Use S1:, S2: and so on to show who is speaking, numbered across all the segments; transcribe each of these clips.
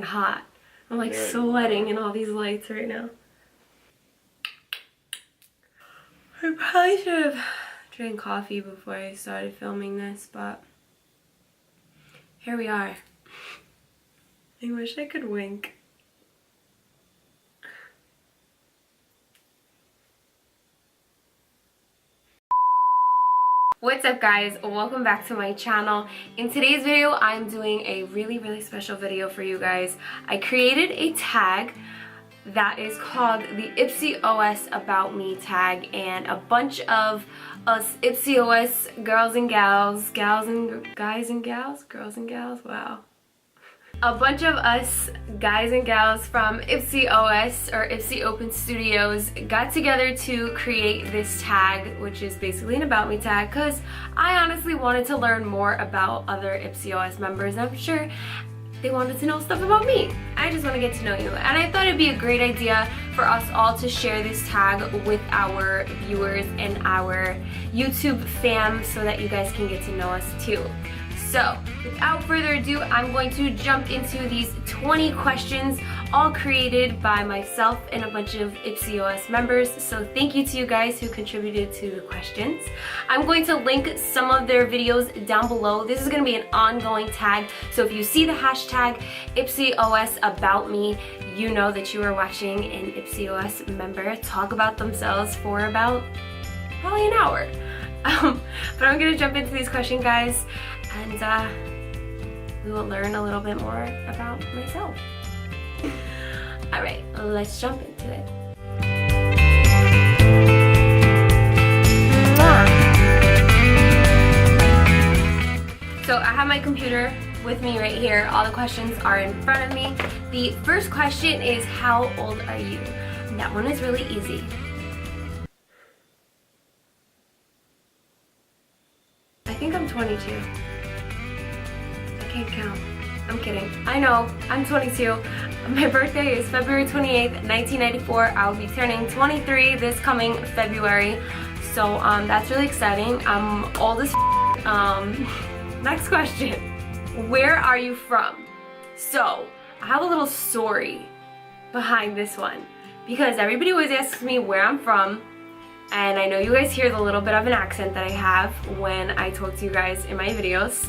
S1: fucking hot. I'm like sweating in all these lights right now. I probably should have drank coffee before I started filming this, but here we are. I wish I could wink. What's up guys, welcome back to my channel. In today's video I'm doing a really special video for you guys. I created a tag that is called the IPSYOS About Me tag, and a bunch of us IPSYOS girls and gals, guys and gals, wow. A bunch of us guys and gals from IPSYOS or IPSY Open Studios got together to create this tag, which is basically an About Me tag, because I honestly wanted to learn more about other IPSYOS members. I'm sure they wanted to know stuff about me. I just want to get to know you, and I thought it'd be a great idea for us all to share this tag with our viewers and our YouTube fam so that you guys can get to know us too. So, without further ado, I'm going to jump into these 20 questions, all created by myself and a bunch of IPSYOS members. So thank you to you guys who contributed to the questions. I'm going to link some of their videos down below. This is going to be an ongoing tag, so if you see the hashtag IPSYOS About Me, you know that you are watching an IPSYOS member talk about themselves for about probably an hour. But I'm going to jump into these questions, guys, and we will learn a little bit more about myself. Alright, let's jump into it. So I have my computer with me right here. All the questions are in front of me. The first question is, how old are you? And that one is really easy. I think I'm 22. I can't count. I'm kidding. I know, I'm 22. My birthday is February 28th, 1994. I'll be turning 23 this coming February. So that's really exciting. I'm old as next question. Where are you from? So I have a little story behind this one, because everybody always asks me where I'm from, and I know you guys hear the little bit of an accent that I have when I talk to you guys in my videos.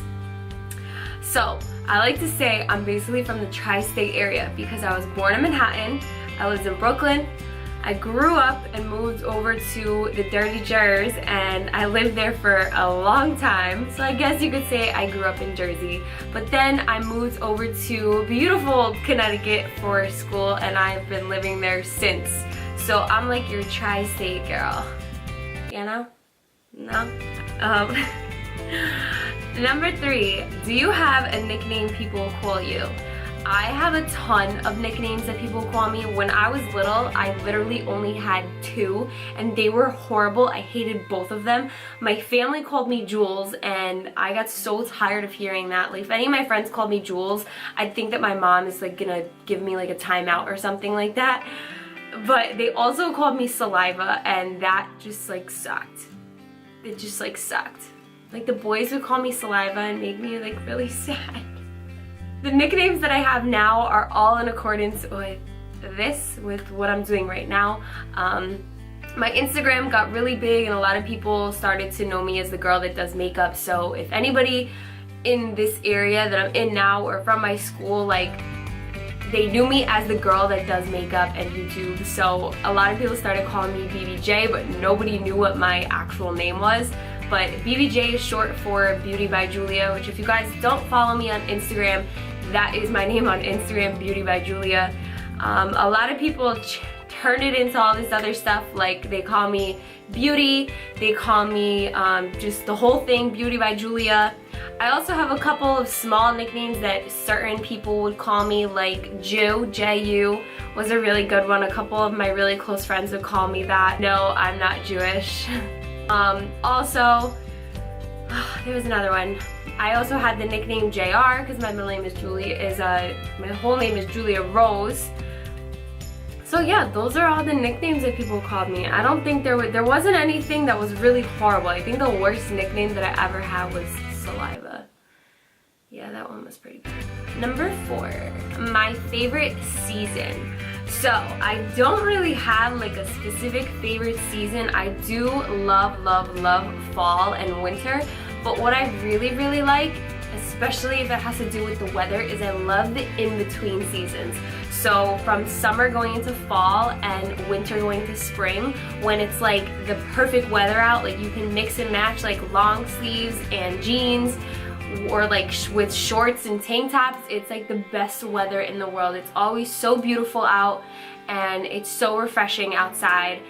S1: So I like to say I'm basically from the tri-state area, because I was born in Manhattan, I lived in Brooklyn, I grew up and moved over to the Dirty Jers, and I lived there for a long time. So I guess you could say I grew up in Jersey. But then I moved over to beautiful Connecticut for school, and I've been living there since. So I'm like your tri-state girl, you know? No? Number 3, do you have a nickname people call you? I have a ton of nicknames that people call me. When I was little, I literally only had 2, and they were horrible. I hated both of them. My family called me Jules, and I got so tired of hearing that. Like, if any of my friends called me Jules, I'd think that my mom is like gonna give me like a timeout or something like that. But they also called me Saliva, and that just like sucked. It just like sucked. Like, the boys would call me Saliva and make me like really sad. The nicknames that I have now are all in accordance with what I'm doing right now. My Instagram got really big, and a lot of people started to know me as the girl that does makeup. So if anybody in this area that I'm in now or from my school, like, they knew me as the girl that does makeup and YouTube. So a lot of people started calling me BBJ, but nobody knew what my actual name was. But BBJ is short for Beauty by Julia, which if you guys don't follow me on Instagram, that is my name on Instagram, Beauty by Julia. A lot of people turn it into all this other stuff, like they call me Beauty, they call me just the whole thing, Beauty by Julia. I also have a couple of small nicknames that certain people would call me, like Jew, J-U was a really good one. A couple of my really close friends would call me that. No, I'm not Jewish. Also, there was another one. I also had the nickname JR, because my middle name is my whole name is Julia Rose. So yeah, those are all the nicknames that people called me. I don't think there wasn't anything that was really horrible. I think the worst nickname that I ever had was Saliva. Yeah, that one was pretty bad. Number 4, my favorite season. So I don't really have like a specific favorite season. I do love fall and winter, but what I really like, especially if it has to do with the weather, is I love the in-between seasons. So from summer going into fall and winter going to spring, when it's like the perfect weather out, like you can mix and match like long sleeves and jeans, or like with shorts and tank tops. It's like the best weather in the world. It's always so beautiful out and it's so refreshing outside.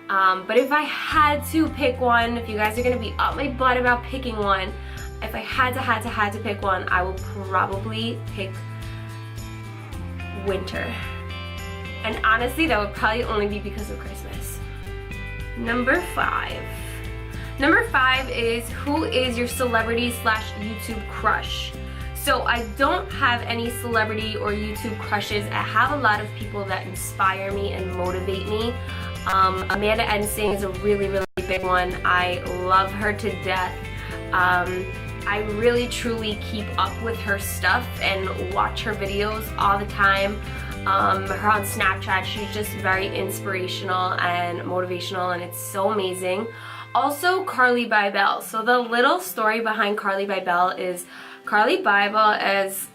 S1: But if I had to pick one, if you guys are gonna be up my butt about picking one, if I had to pick one, I would probably pick winter. And honestly, that would probably only be because of Christmas. Number 5. Number 5 is, who is your celebrity / YouTube crush? So I don't have any celebrity or YouTube crushes. I have a lot of people that inspire me and motivate me. Amanda Ensing is a really big one. I love her to death. I really truly keep up with her stuff and watch her videos all the time. Her on Snapchat, she's just very inspirational and motivational, and it's so amazing. Also, Carly Bybel. So the little story behind Carly Bybel is Carly Bybel is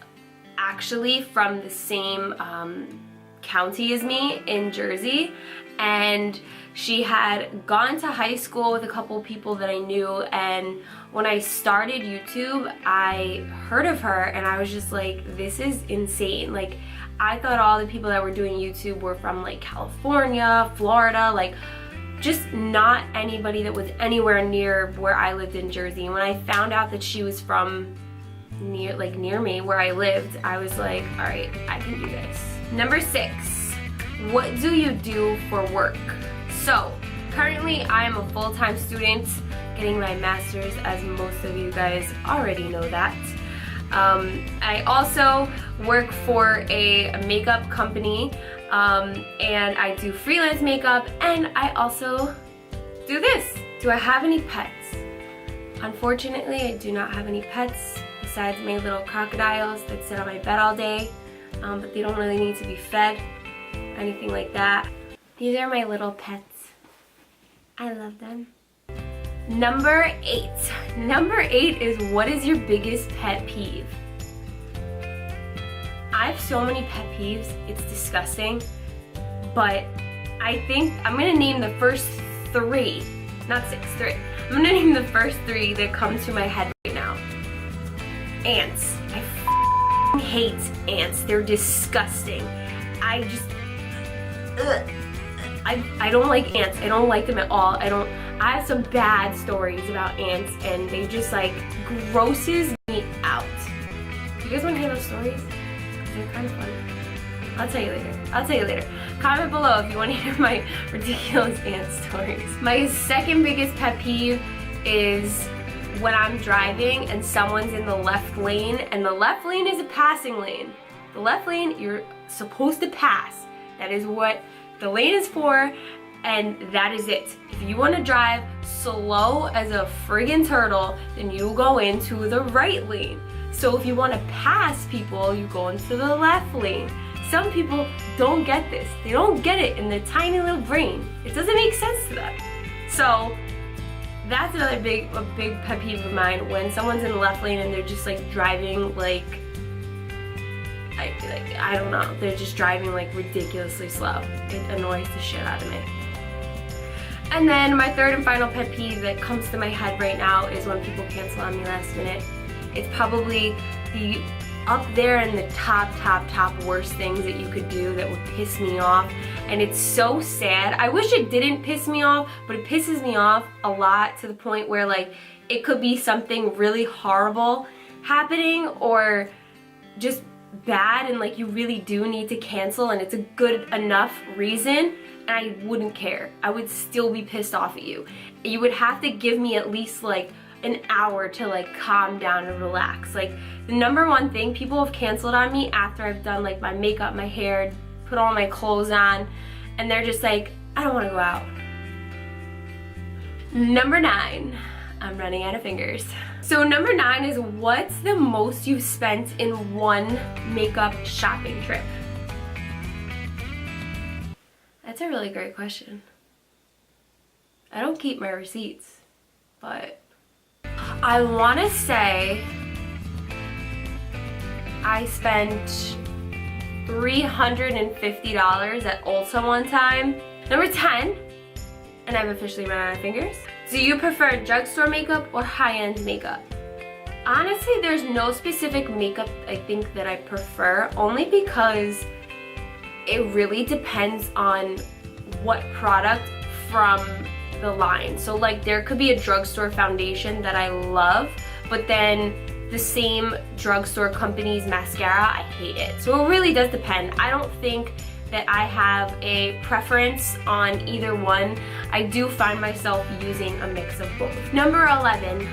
S1: actually from the same county as me in Jersey, and she had gone to high school with a couple people that I knew, and when I started YouTube, I heard of her and I was just like, this is insane. Like, I thought all the people that were doing YouTube were from like California, Florida, like just not anybody that was anywhere near where I lived in Jersey. And when I found out that she was from near me where I lived, I was like, all right, I can do this. Number 6, what do you do for work? So currently I am a full-time student getting my master's, as most of you guys already know that. I also work for a makeup company, and I do freelance makeup, and I also do this. Do I have any pets? Unfortunately, I do not have any pets besides my little crocodiles that sit on my bed all day, but they don't really need to be fed, anything like that. These are my little pets. I love them. Number 8. Number 8 is, what is your biggest pet peeve? I have so many pet peeves, it's disgusting, but I think I'm gonna name the first 3, not 6, 3. I'm gonna name the first 3 that come to my head right now. Ants. I hate ants. They're disgusting. I just, I don't like ants. I don't like them at all. I have some bad stories about ants, and they just like grosses me out. Do you guys want to hear those stories? They're kind of funny. I'll tell you later. Comment below if you want to hear my ridiculous ant stories. My second biggest pet peeve is when I'm driving and someone's in the left lane, and the left lane is a passing lane. The left lane, you're supposed to pass. That is what the lane is for, and that is it. If you want to drive slow as a friggin' turtle, then you go into the right lane. So if you want to pass people, you go into the left lane. Some people don't get this. They don't get it in their tiny little brain. It doesn't make sense to them. So that's another big pet peeve of mine, when someone's in the left lane and they're just like driving like I don't know, they're just driving like ridiculously slow. It annoys the shit out of me. And then my third and final pet peeve that comes to my head right now is when people cancel on me last minute. It's probably the up there in the top worst things that you could do that would piss me off, and it's so sad. I wish it didn't piss me off, but it pisses me off a lot, to the point where like it could be something really horrible happening or just bad, and like you really do need to cancel and it's a good enough reason, and I wouldn't care. I would still be pissed off at you. You would have to give me at least like an hour to like calm down and relax. Like the number one thing, people have canceled on me after I've done like my makeup, my hair, put all my clothes on, and they're just like, I don't want to go out. Number 9, I'm running out of fingers. So number 9 is, what's the most you've spent in one makeup shopping trip? That's a really great question. I don't keep my receipts, but I want to say I spent $350 at Ulta one time. Number 10, and I've officially run out of fingers. Do you prefer drugstore makeup or high-end makeup? Honestly, there's no specific makeup I think that I prefer, only because it really depends on what product from the line. So like there could be a drugstore foundation that I love, but then the same drugstore company's mascara, I hate it. So it really does depend. I don't think that I have a preference on either one. I do find myself using a mix of both. Number 11.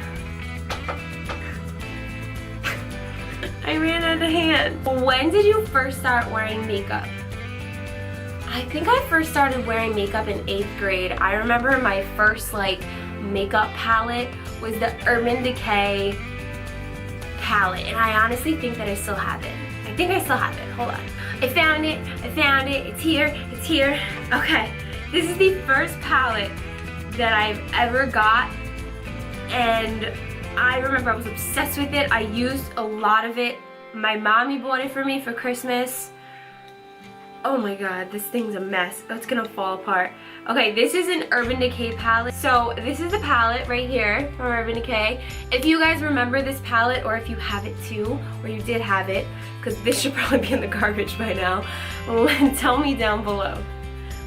S1: I ran out of hands. When did you first start wearing makeup? I think I first started wearing makeup in 8th grade. I remember my first like makeup palette was the Urban Decay palette, and I honestly think that I still have it. I think I still have it. Hold on. I found it. It's here. It's here. Okay. This is the first palette that I've ever got, and I remember I was obsessed with it. I used a lot of it. My mommy bought it for me for Christmas. Oh my god, this thing's a mess. Oh, it's gonna fall apart. Okay, this is an Urban Decay palette. So this is the palette right here from Urban Decay. If you guys remember this palette, or if you have it too, or you did have it, because this should probably be in the garbage by now, tell me down below.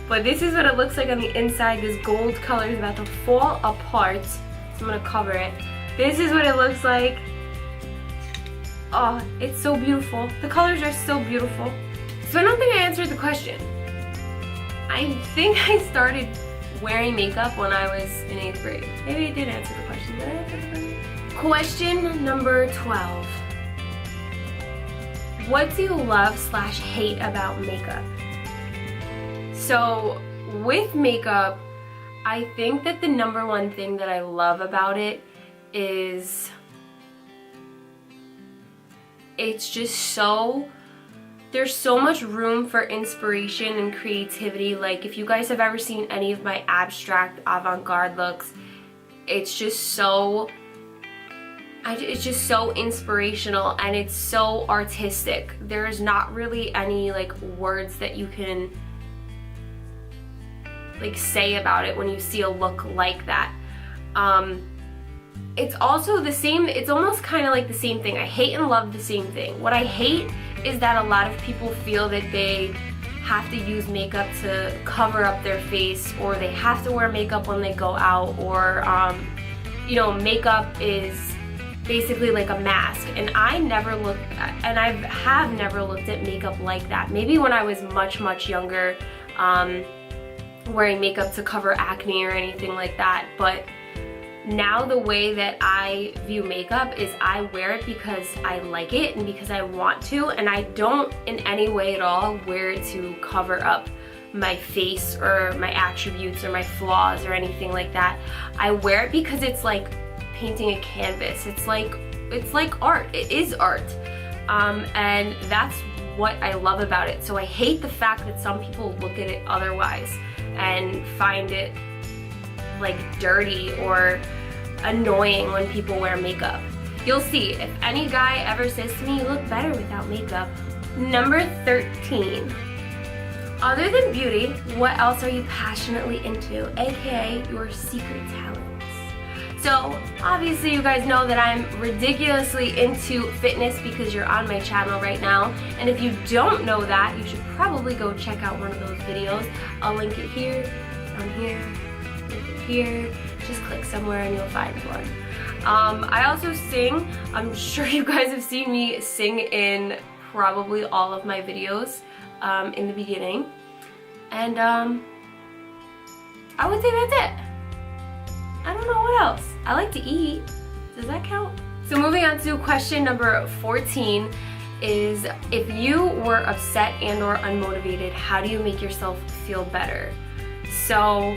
S1: But this is what it looks like on the inside. This gold color is about to fall apart, so I'm gonna cover it. This is what it looks like. Oh, it's so beautiful. The colors are so beautiful. So I don't think I answered the question. I think I started wearing makeup when I was in 8th grade. Maybe I did answer the question. Did I answer the question? Question number 12. What do you love / hate about makeup? So with makeup, I think that the number one thing that I love about it is it's just so, there's so much room for inspiration and creativity. Like if you guys have ever seen any of my abstract avant-garde looks, it's just so, it's just so inspirational and it's so artistic. There's not really any like words that you can like say about it when you see a look like that. It's also the same, it's almost kind of like the same thing. I hate and love the same thing. What I hate is that a lot of people feel that they have to use makeup to cover up their face, or they have to wear makeup when they go out, or you know, makeup is basically like a mask. And I never looked at, and I have never looked at makeup like that. Maybe when I was much younger, wearing makeup to cover acne or anything like that, but now the way that I view makeup is I wear it because I like it and because I want to, and I don't in any way at all wear it to cover up my face or my attributes or my flaws or anything like that. I wear it because it's like painting a canvas. It's like art. It is art. And that's what I love about it. So I hate the fact that some people look at it otherwise and find it like dirty or annoying when people wear makeup. You'll see, if any guy ever says to me, you look better without makeup. Number 13. Other than beauty, what else are you passionately into, aka your secret talents? So obviously you guys know that I'm ridiculously into fitness because you're on my channel right now, and if you don't know that, you should probably go check out one of those videos. I'll link it here, down here, here, just click somewhere and you'll find one. I also sing. I'm sure you guys have seen me sing in probably all of my videos in the beginning, and I would say that's it. I don't know what else. I like to eat. Does that count? So moving on to question number 14 is, if you were upset and or unmotivated, how do you make yourself feel better? So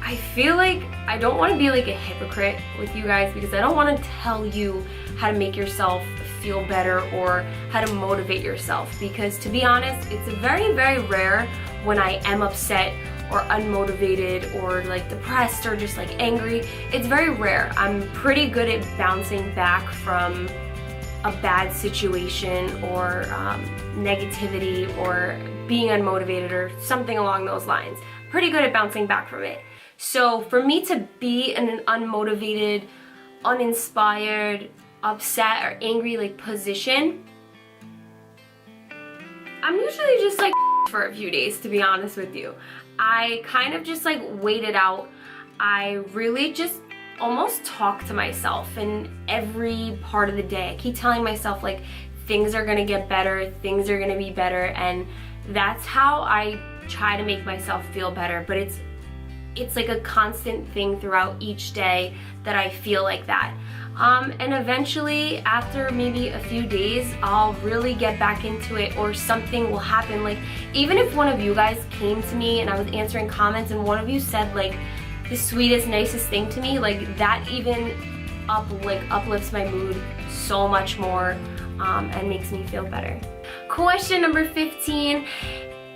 S1: I feel like I don't want to be like a hypocrite with you guys, because I don't want to tell you how to make yourself feel better or how to motivate yourself, because to be honest, it's very, very rare when I am upset or unmotivated or like depressed or just like angry. It's very rare. I'm pretty good at bouncing back from a bad situation or negativity or being unmotivated or something along those lines. Pretty good at bouncing back from it. So for me to be in an unmotivated, uninspired, upset or angry like position, I'm usually just like for a few days, to be honest with you. I kind of just like wait it out. I really just almost talk to myself in every part of the day. I keep telling myself like things are gonna get better, things are gonna be better, and that's how I try to make myself feel better. But it's like a constant thing throughout each day that I feel like that. And eventually, after maybe a few days, I'll really get back into it, or something will happen. Like, even if one of you guys came to me and I was answering comments and one of you said like the sweetest, nicest thing to me, like that even uplifts my mood so much more, and makes me feel better. Question number 15.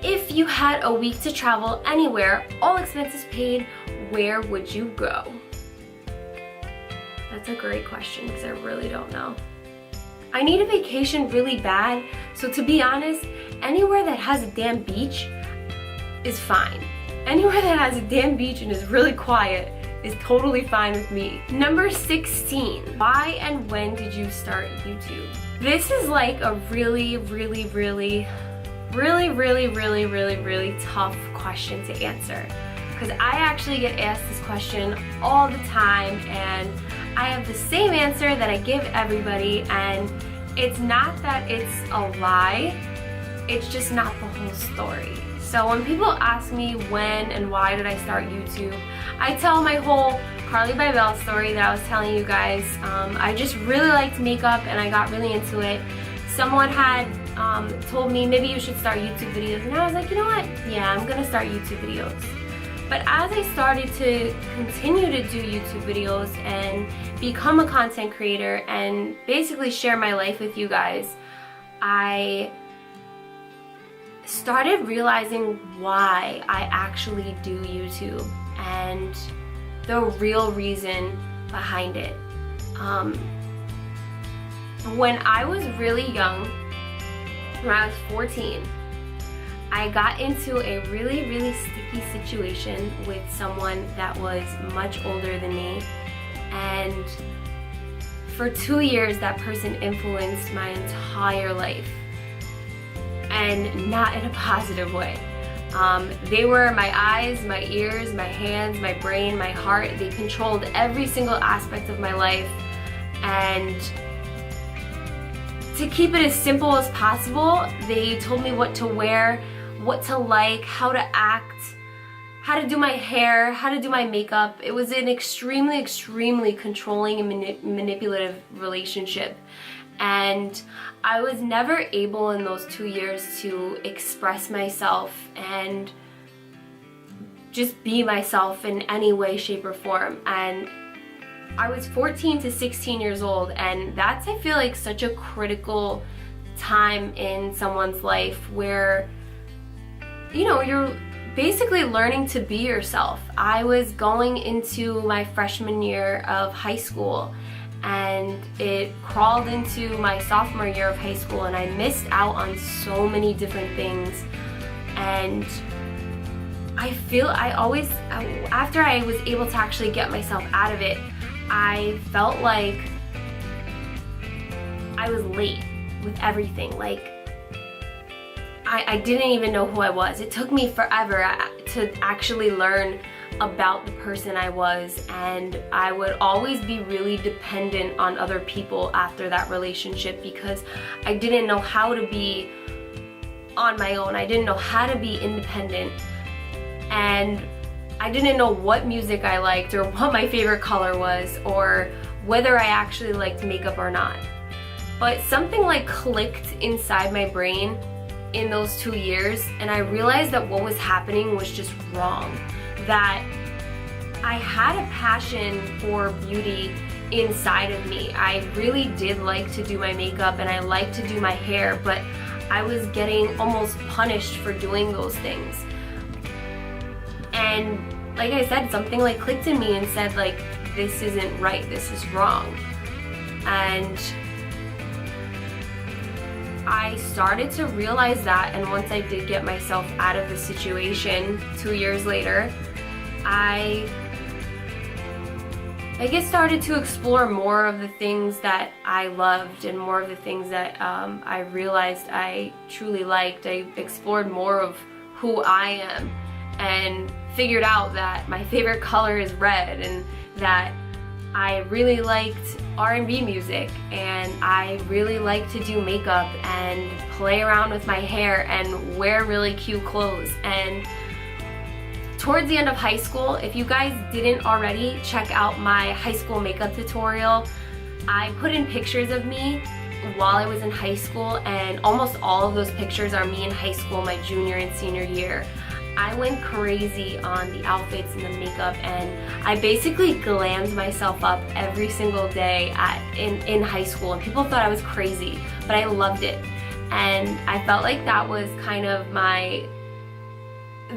S1: If you had a week to travel anywhere, all expenses paid, where would you go? That's a great question, because I really don't know. I need a vacation really bad, so to be honest, anywhere that has a damn beach is fine. Anywhere that has a damn beach and is really quiet is totally fine with me. Number 16, why and when did you start YouTube? This is like a really tough question to answer, because I actually get asked this question all the time, and I have the same answer that I give everybody, and it's not that it's a lie, it's just not the whole story. So when people ask me when and why did I start YouTube, I tell my whole Carly by Belle story that I was telling you guys. I just really liked makeup and I got really into it. Someone had told me maybe you should start YouTube videos, and I was like, you know what, yeah, I'm gonna start YouTube videos. But as I started to continue to do YouTube videos and become a content creator and basically share my life with you guys, I started realizing why I actually do YouTube and the real reason behind it. When I was really young, when I was 14, I got into a really sticky situation with someone that was much older than me, and for 2 years that person influenced my entire life, and not in a positive way. They were my eyes, my ears, my hands, my brain, my heart. They controlled every single aspect of my life, and to keep it as simple as possible, they told me what to wear, what to like, how to act, how to do my hair, how to do my makeup. It was an extremely controlling and manipulative relationship. And I was never able in those 2 years to express myself and just be myself in any way, shape, or form. And I was 14 to 16 years old, and that's, I feel like, such a critical time in someone's life where, you know, you're basically learning to be yourself. I was going into my freshman year of high school, and it crawled into my sophomore year of high school, and I missed out on so many different things. And I feel after I was able to actually get myself out of it, I felt like I was late with everything. Like, I didn't even know who I was. It took me forever to actually learn about the person I was, and I would always be really dependent on other people after that relationship because I didn't know how to be on my own. I didn't know how to be independent, and I didn't know what music I liked or what my favorite color was or whether I actually liked makeup or not. But something like clicked inside my brain in those 2 years, and I realized that what was happening was just wrong. That I had a passion for beauty inside of me. I really did like to do my makeup and I like to do my hair, but I was getting almost punished for doing those things. And like I said, something like clicked in me and said like, this isn't right, this is wrong. And I started to realize that, and once I did get myself out of the situation 2 years later, I guess started to explore more of the things that I loved and more of the things that I realized I truly liked. I explored more of who I am and figured out that my favorite color is red and that I really liked R&B music and I really like to do makeup and play around with my hair and wear really cute clothes. And towards the end of high school, if you guys didn't already check out my high school makeup tutorial, I put in pictures of me while I was in high school, and almost all of those pictures are me in high school, my junior and senior year. I went crazy on the outfits and the makeup, and I basically glammed myself up every single day in high school, and people thought I was crazy, but I loved it. And I felt like that was kind of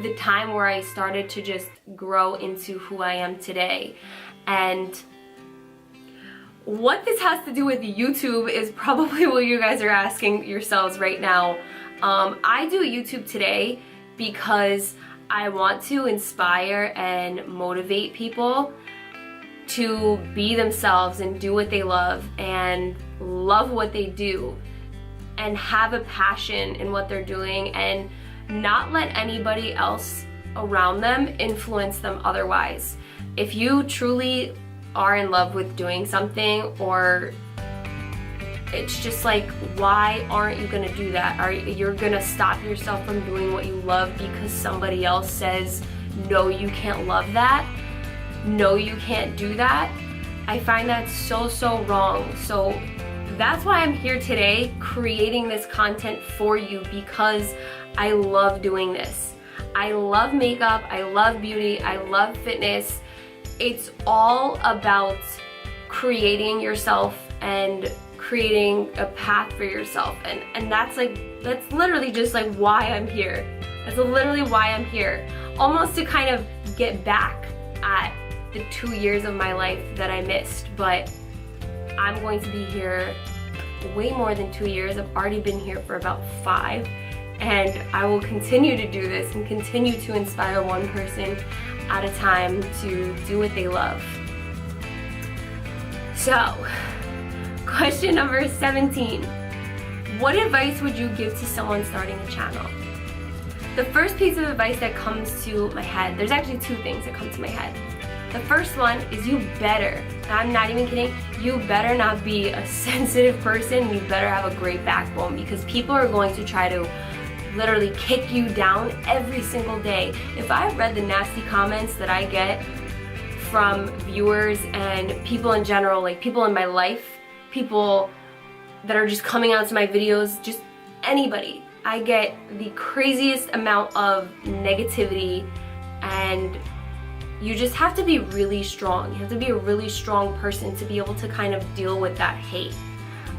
S1: the time where I started to just grow into who I am today. And what this has to do with YouTube is probably what you guys are asking yourselves right now. I do YouTube today because I want to inspire and motivate people to be themselves and do what they love and love what they do and have a passion in what they're doing and not let anybody else around them influence them otherwise. If you truly are in love with doing something, or it's just like, why aren't you gonna do that? You're gonna stop yourself from doing what you love because somebody else says, no, you can't love that. No, you can't do that. I find that so wrong. So that's why I'm here today creating this content for you, because I love doing this. I love makeup, I love beauty, I love fitness. It's all about creating yourself and creating a path for yourself, and that's literally just like why I'm here. That's literally why I'm here. Almost to kind of get back at the 2 years of my life that I missed, but I'm going to be here way more than 2 years. I've already been here for about 5, and I will continue to do this and continue to inspire one person at a time to do what they love. So, question number 17. What advice would you give to someone starting a channel? The first piece of advice that comes to my head, there's actually 2 things that come to my head. The first one is you better, I'm not even kidding, you better not be a sensitive person, you better have a great backbone, because people are going to try to literally kick you down every single day. If I read the nasty comments that I get from viewers and people in general, like people in my life, people that are just coming out to my videos, just anybody, I get the craziest amount of negativity, and you just have to be really strong. You have to be a really strong person to be able to kind of deal with that hate.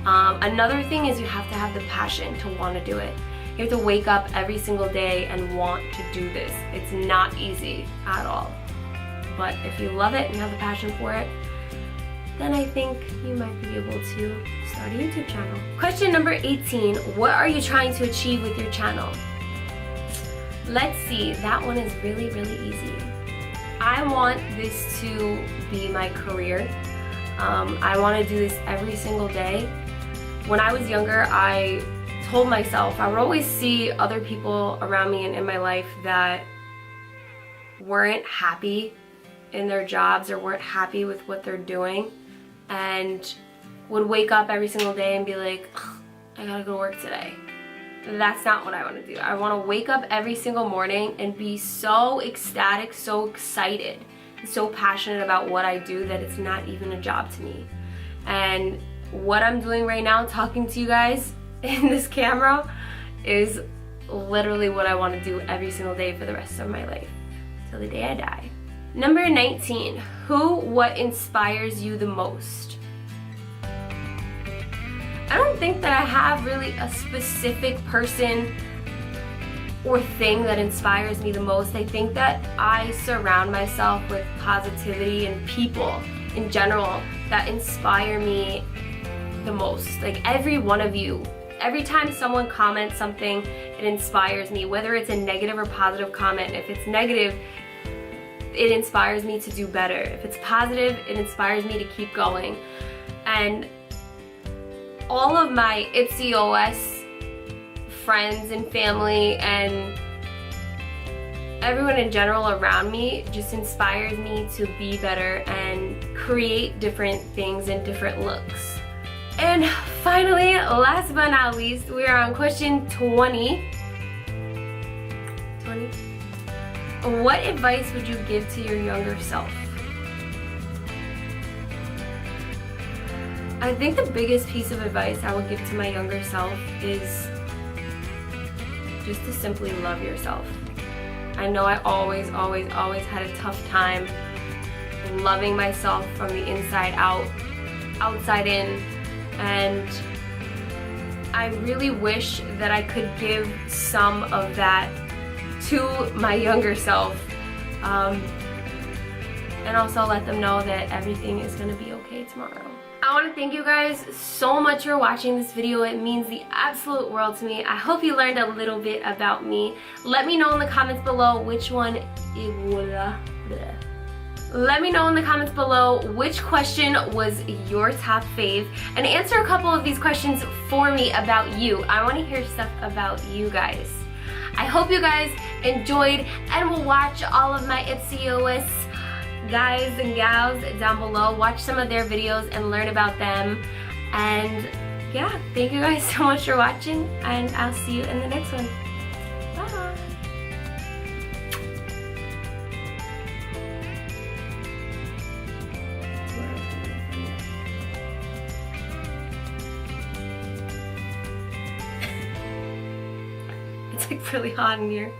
S1: Another thing is you have to have the passion to want to do it. You have to wake up every single day and want to do this. It's not easy at all. But if you love it and have a passion for it, then I think you might be able to start a YouTube channel. Question number 18, what are you trying to achieve with your channel? Let's see, that one is really easy. I want this to be my career. I want to do this every single day. When I was younger, I told myself, I would always see other people around me and in my life that weren't happy in their jobs or weren't happy with what they're doing, and would wake up every single day and be like, I gotta go to work today. That's not what I want to do. I want to wake up every single morning and be so ecstatic, so excited, so passionate about what I do that it's not even a job to me. And what I'm doing right now, talking to you guys in this camera, is literally what I want to do every single day for the rest of my life, till the day I die. Number 19, what inspires you the most? I don't think that I have really a specific person or thing that inspires me the most. I think that I surround myself with positivity and people in general that inspire me the most. Like every one of you, every time someone comments something, it inspires me, whether it's a negative or positive comment. If it's negative, it inspires me to do better. If it's positive, it inspires me to keep going. And all of my IPSYOS friends and family and everyone in general around me just inspires me to be better and create different things and different looks. And finally, last but not least, we are on question 20. What advice would you give to your younger self? I think the biggest piece of advice I would give to my younger self is just to simply love yourself. I know I always had a tough time loving myself from the inside out, outside in, and I really wish that I could give some of that to my younger self, and also let them know that everything is gonna be okay tomorrow. I want to thank you guys so much for watching this video. It means the absolute world to me. I hope you learned a little bit about me. Let me know in the comments below which one Let me know in the comments below which question was your top fave, and answer a couple of these questions for me about you. I want to hear stuff about you guys. I hope you guys enjoyed and will watch all of my IPSYOS guys and gals down below. Watch some of their videos and learn about them. And yeah, thank you guys so much for watching, and I'll see you in the next one. Bye. It's like really hot in here.